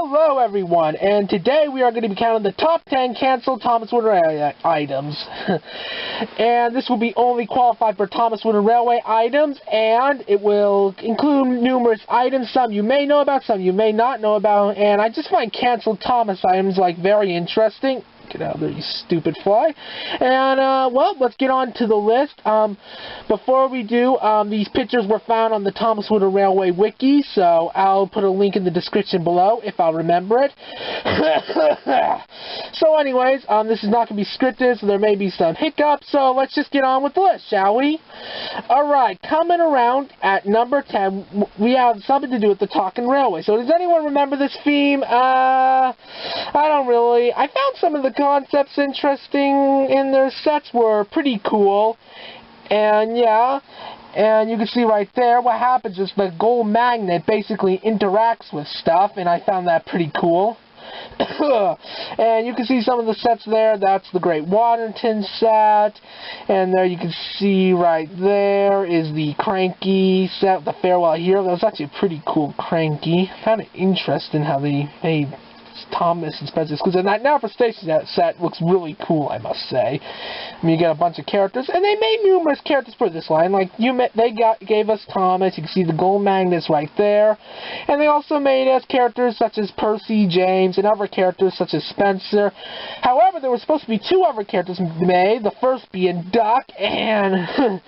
Hello everyone, and today we are going to be counting the top 10 canceled Thomas Wood Railway items. And this will be only qualified for Thomas Wood Railway items, and it will include numerous items, some you may know about, some you may not know about, and I just find canceled Thomas items, like, very interesting. Get out of there, you stupid fly. And, well, let's get on to the list. Before we do, these pictures were found on the Thomas Wood Railway wiki, so I'll put a link in the description below if I'll remember it. So anyways, this is not going to be scripted, so there may be some hiccups, so let's just get on with the list, shall we? Alright, coming around at number 10, we have something to do with the Talking Railway. So does anyone remember this theme? I don't really. I found some of the concepts interesting, and their sets were pretty cool. And yeah, and you can see right there what happens is the gold magnet basically interacts with stuff, and I found that pretty cool. And you can see some of the sets there. That's the Great Waterton set, and there you can see right there is the Cranky set, the Farewell Hero. That was actually a pretty cool Cranky. Kind of interesting how they made Thomas and Spencer's, because that manifestation set looks really cool, I must say. I mean, you get a bunch of characters, and they made numerous characters for this line. Like gave us Thomas. You can see the gold magnets right there, and they also made us characters such as Percy, James, and other characters such as Spencer. However, there were supposed to be two other characters made. The first being Duck, and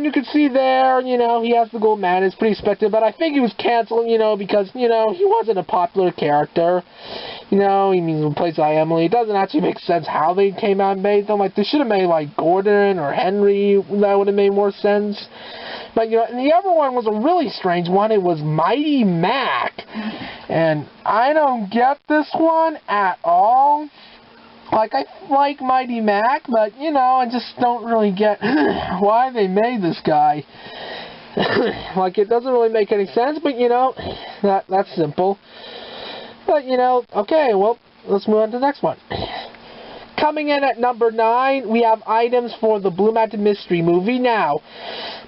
you can see there, you know, he has the gold magnets, pretty expected, but I think he was canceled, you know, because he wasn't a popular character. You know, he means replaced by Emily. It doesn't actually make sense how they came out and made them. Like, they should have made, like, Gordon or Henry. That would have made more sense. But, you know, and the other one was a really strange one. It was Mighty Mac. And I don't get this one at all. Like, I like Mighty Mac, but, you know, I just don't really get why they made this guy. Like, it doesn't really make any sense, but, you know, that's simple. But, you know, okay, well, let's move on to the next one. Coming in at number 9, we have items for the Blue Mountain Mystery movie. Now,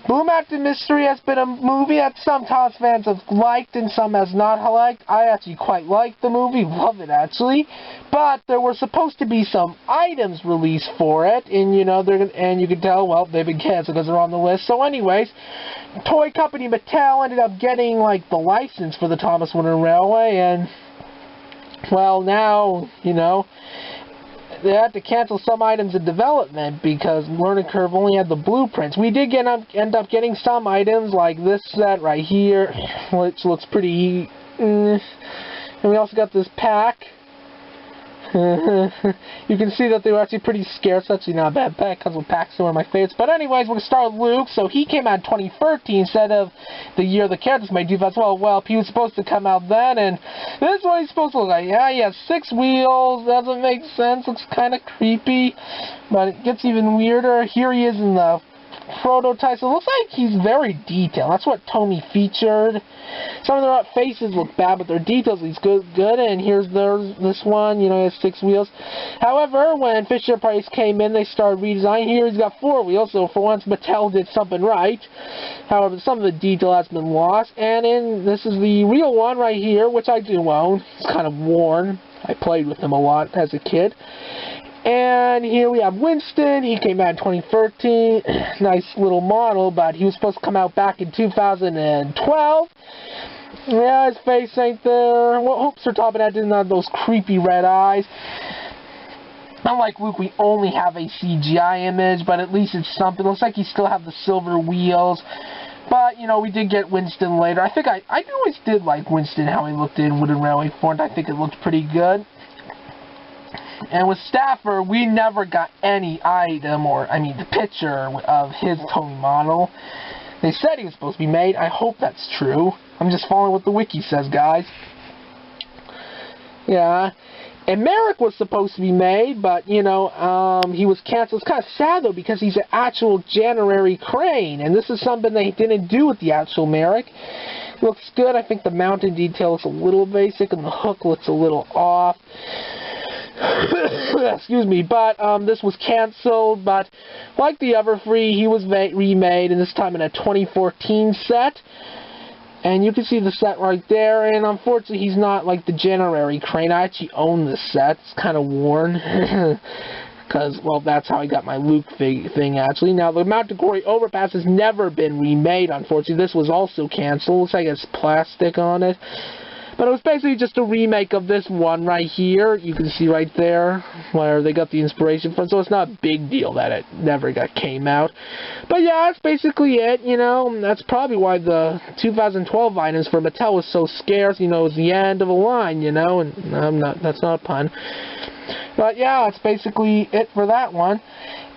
Blue Mountain Mystery has been a movie that some Thomas fans have liked and some has not liked. I actually quite liked the movie, love it actually. But there were supposed to be some items released for it, and you know, and you can tell, well, they've been canceled because they're on the list. So anyways, toy company Mattel ended up getting, like, the license for the Thomas Wood Railway, and well, now, you know, they had to cancel some items in development because Learning Curve only had the blueprints. We did end up getting some items like this set right here, which looks pretty. And we also got this pack. You can see that they were actually pretty scarce. That's actually not a bad pack. Comes with packs, so one of my favorites. But anyways, we're going to start with Luke. So he came out in 2013 instead of the year the characters made 2012. Well, he was supposed to come out then, and this is what he's supposed to look like. Yeah, he has 6 wheels. Doesn't make sense. Looks kind of creepy. But it gets even weirder. Here he is in the prototype. So it looks like he's very detailed. That's what Tony featured. Some of their faces look bad, but their details he's good. And here's this one. You know, he has 6 wheels. However, when Fisher-Price came in, they started redesigning. Here he's got 4 wheels. So for once, Mattel did something right. However, some of the detail has been lost. And this is the real one right here, which I do own. It's kind of worn. I played with him a lot as a kid. And here we have Winston. He came out in 2013. Nice little model, but he was supposed to come out back in 2012. Yeah, his face ain't there. Well, hopes are topping that didn't have those creepy red eyes. Unlike Luke, we only have a CGI image, but at least it's something. Looks like he still have the silver wheels. But, you know, we did get Winston later. I think I always did like Winston, how he looked in Wooden Railway Fort. I think it looked pretty good. And with Stafford, we never got any item, or, I mean, the picture of his Tony model. They said he was supposed to be made. I hope that's true. I'm just following what the wiki says, guys. Yeah. And Merrick was supposed to be made, but, you know, he was canceled. It's kind of sad, though, because he's an actual January crane. And this is something they didn't do with the actual Merrick. Looks good. I think the mountain detail looks a little basic, and the hook looks a little off. Excuse me, but this was canceled, but like the other 3, he was remade, and this time in a 2014 set. And you can see the set right there, and unfortunately he's not like the January crane. I actually own this set. It's kind of worn. Because, well, that's how I got my Luke thing, actually. Now, the Mount Gory Overpass has never been remade, unfortunately. This was also canceled. Looks like it's plastic on it. But it was basically just a remake of this one right here. You can see right there where they got the inspiration from. So it's not a big deal that it never came out. But yeah, that's basically it, you know. That's probably why the 2012 items for Mattel was so scarce. You know, it was the end of a line, you know. And that's not a pun. But yeah, that's basically it for that one.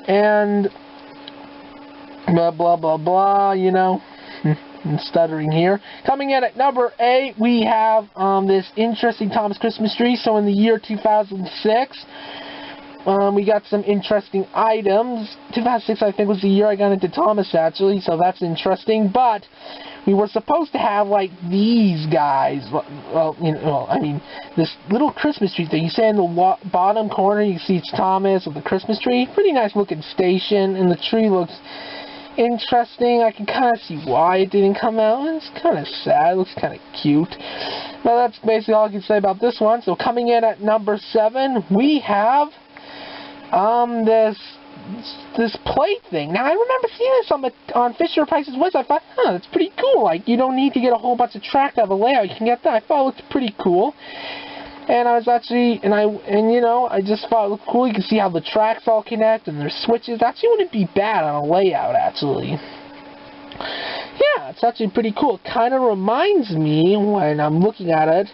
And blah, blah, blah, blah, you know. I'm stuttering here. Coming in at number 8, we have this interesting Thomas Christmas tree. So in the year 2006, we got some interesting items. 2006, I think, was the year I got into Thomas, actually. So that's interesting. But we were supposed to have, like, these guys. Well, you know, well, I mean, this little Christmas tree thing. You see in the bottom corner, you see it's Thomas with the Christmas tree. Pretty nice looking station. And the tree looks interesting. I can kind of see why it didn't come out. It's kind of sad. It looks kind of cute. But that's basically all I can say about this one. So coming in at number 7, we have this plate thing. Now I remember seeing this on Fisher Price's website. I thought, huh, that's pretty cool. Like, you don't need to get a whole bunch of track out of a layout. You can get that. I thought it looked pretty cool. And I was actually, you know, I just thought it looked cool. You can see how the tracks all connect and there's switches. Actually, wouldn't be bad on a layout, actually. Yeah, it's actually pretty cool. It kind of reminds me, when I'm looking at it,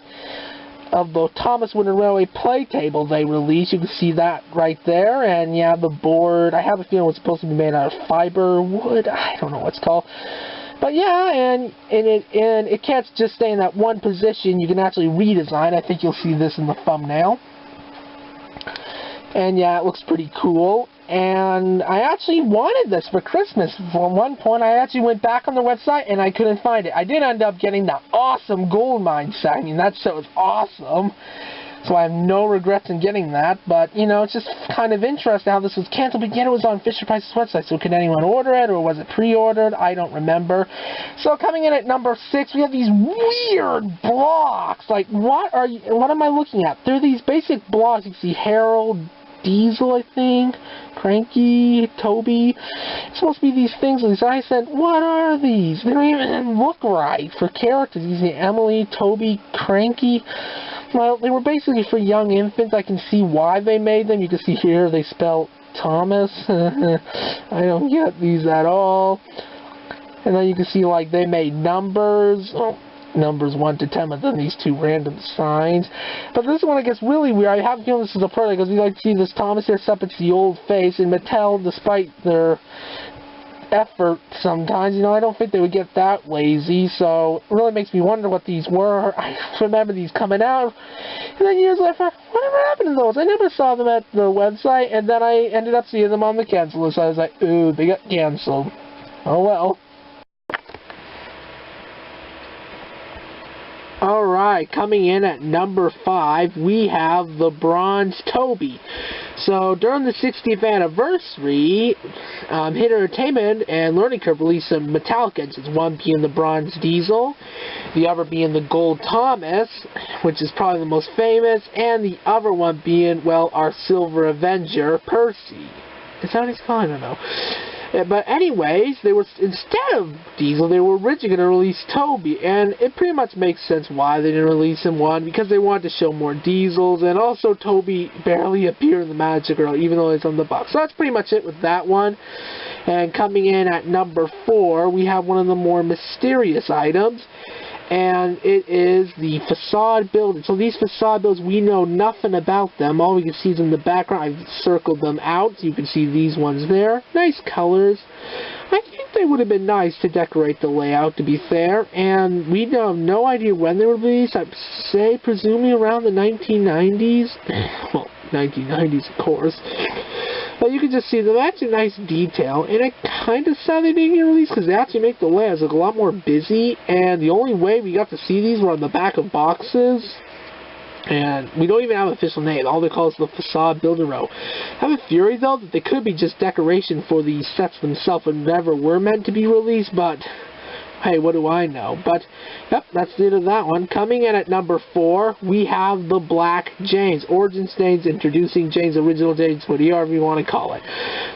of the Thomas Wooden Railway play table they released. You can see that right there. And yeah, the board, I have a feeling it's supposed to be made out of fiber wood. I don't know what it's called. But yeah, and it can't just stay in that one position. You can actually redesign. I think you'll see this in the thumbnail. And yeah, it looks pretty cool. And I actually wanted this for Christmas. For one point, I actually went back on the website and I couldn't find it. I did end up getting the awesome gold mine set. I mean, that set was awesome. So I have no regrets in getting that. But, you know, it's just kind of interesting how this was canceled. But yet it was on Fisher Price's website. So could anyone order it, or was it pre-ordered? I don't remember. So coming in at number 6, we have these weird blocks. Like, what am I looking at? They're these basic blocks. You see Harold, Diesel, I think, Cranky, Toby. It's supposed to be these things. I said, what are these? They don't even look right for characters. You see Emily, Toby, Cranky. Well, they were basically for young infants. I can see why they made them. You can see here they spell Thomas. I don't get these at all. And then you can see, like, they made numbers. Oh, numbers 1 to 10, but then these two random signs. But this one, I guess, really weird. I have a feeling this is a product, because we like to see this Thomas here, except it's the old face. And Mattel, despite their effort sometimes, you know, I don't think they would get that lazy. So it really makes me wonder what these were. I remember these coming out, and then years later, whatever happened to those? I never saw them at the website, and then I ended up seeing them on the cancel list. So I was like, ooh, they got canceled. Oh well. Alright, coming in at number 5, we have the Bronze Toby. So, during the 60th anniversary, Hit Entertainment and Learning Curve released some metallic engines, one being the Bronze Diesel, the other being the Gold Thomas, which is probably the most famous, and the other one being, well, our Silver Avenger, Percy. Is that what he's called? I don't know. But anyways, they were, instead of Diesel, they were originally going to release Toby, and it pretty much makes sense why they didn't release him. One, because they wanted to show more Diesels, and also Toby barely appeared in the Magic Girl, even though it's on the box. So that's pretty much it with that one. And coming in at number 4, we have one of the more mysterious items, and it is the facade building. So these facade builds, we know nothing about them. All we can see is in the background. I've circled them out, so you can see these ones there. Nice colors. I think they would have been nice to decorate the layout, to be fair. And we have no idea when they were released. I'd say presumably around the 1990s. Well, 1990s, of course. But you can just see them actually nice detail, and I kind of sad they didn't get released because they actually make the layouts look a lot more busy, and the only way we got to see these were on the back of boxes, and we don't even have an official name. All they call is the Facade Builder Row. I have a theory, though, that they could be just decoration for the sets themselves and never were meant to be released, but hey, what do I know? But, yep, that's the end of that one. Coming in at number 4, we have the Black Janes. Origin Stains, Introducing Janes, Original Janes, whatever you want to call it.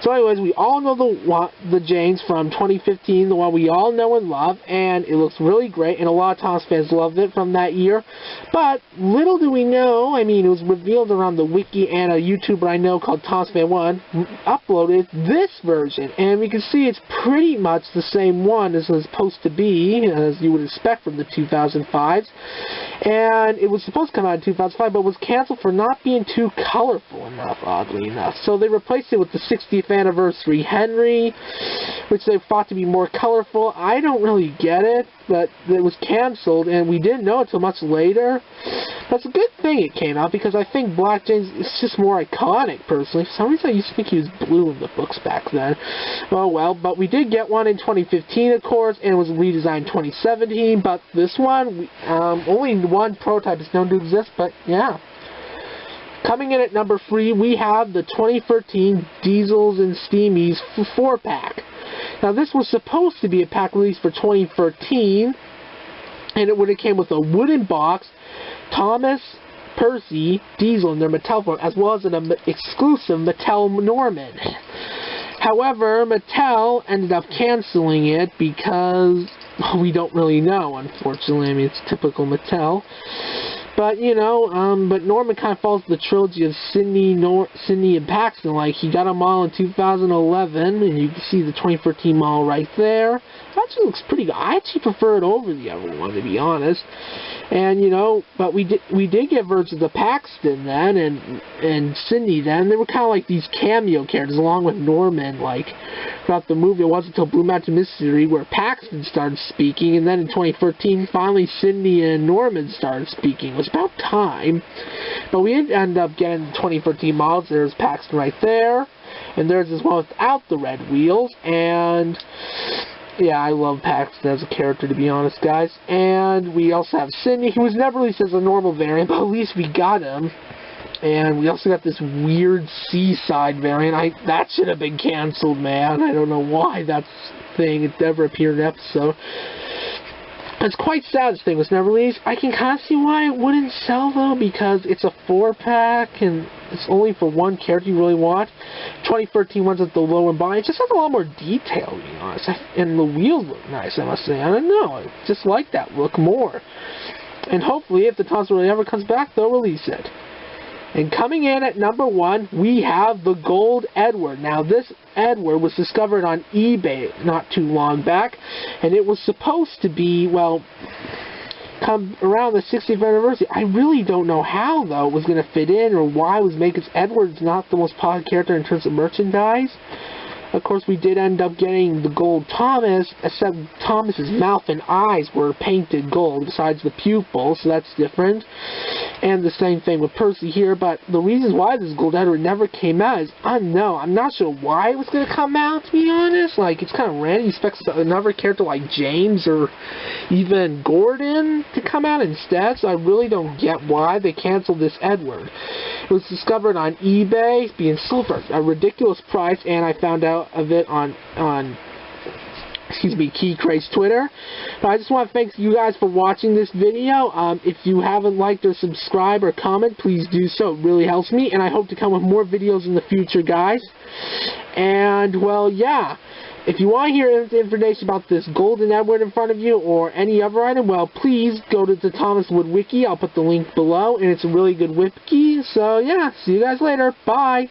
So anyways, we all know the Janes from 2015, the one we all know and love, and it looks really great, and a lot of Thomas fans loved it from that year. But little do we know, I mean, it was revealed around the wiki, and a YouTuber I know called ThomasFan1 uploaded this version, and we can see it's pretty much the same one as it was supposed to be, as you would expect from the 2005s. And it was supposed to come out in 2005, but was canceled for not being too colorful enough, oddly enough. So they replaced it with the 60th anniversary Henry, which they thought to be more colorful. I don't really get it, but it was canceled, and we didn't know until much later. That's a good thing it came out, because I think Black James is just more iconic, personally. For some reason, I used to think he was blue in the books back then. Oh well, but we did get one in 2015, of course, and it was redesigned in 2017, but this one, only one prototype is known to exist, but yeah. Coming in at number 3, we have the 2013 Diesels and Steamies 4-pack. Now, this was supposed to be a pack release for 2013, and it would have came with a wooden box, Thomas, Percy, Diesel in their Mattel form, as well as an exclusive Mattel Norman. However, Mattel ended up canceling it because we don't really know, unfortunately. I mean, it's typical Mattel. But, you know, but Norman kind of follows the trilogy of Sidney and Paxton. Like, he got them all in 2011, and you can see the 2013 model right there. It actually looks pretty good. I actually prefer it over the other one, to be honest. And, you know, but we did get versions of Paxton then, and Sidney then. They were kind of like these cameo characters, along with Norman, like, throughout the movie. It wasn't until Blue Mountain Mystery where Paxton started speaking, and then in 2013, finally Sidney and Norman started speaking. It was about time. But we did end up getting the 2013 models. There's Paxton right there, and there's this one without the red wheels, and yeah, I love Paxton as a character, to be honest, guys. And we also have Sidney, who was never released as a normal variant, but at least we got him. And we also got this weird Seaside variant. That should have been canceled, man. I don't know why that thing it never appeared in an episode. It's quite sad this thing was never released. I can kind of see why it wouldn't sell, though, because it's a 4-pack, and it's only for one character you really want. 2013 one's at the lower body. It just has a lot more detail, to be honest. And the wheels look nice, I must say. I don't know. I just like that look more. And hopefully, if the Thomas really ever comes back, they'll release it. And coming in at number 1, we have the Gold Edward. Now, this Edward was discovered on eBay not too long back, and it was supposed to be, well, come around the 60th anniversary. I really don't know how, though, it was going to fit in, or why it was made, because Edward's not the most popular character in terms of merchandise. Of course, we did end up getting the gold Thomas, except Thomas's mouth and eyes were painted gold, besides the pupil, so that's different. And the same thing with Percy here, but the reasons why this Gold Edward never came out is unknown. I'm not sure why it was going to come out, to be honest. Like, it's kind of random. You expect another character like James or even Gordon to come out instead, so I really don't get why they canceled this Edward. It was discovered on eBay, being sold for a ridiculous price, and I found out of it on Key Craze Twitter. But I just want to thank you guys for watching this video. If you haven't liked or subscribed or comment, please do so. It really helps me, and I hope to come with more videos in the future, guys. And, well, yeah. If you want to hear information about this Golden Edward in front of you, or any other item, well, please go to the Thomas Wood Wiki. I'll put the link below, and it's a really good wiki. So, yeah, see you guys later. Bye!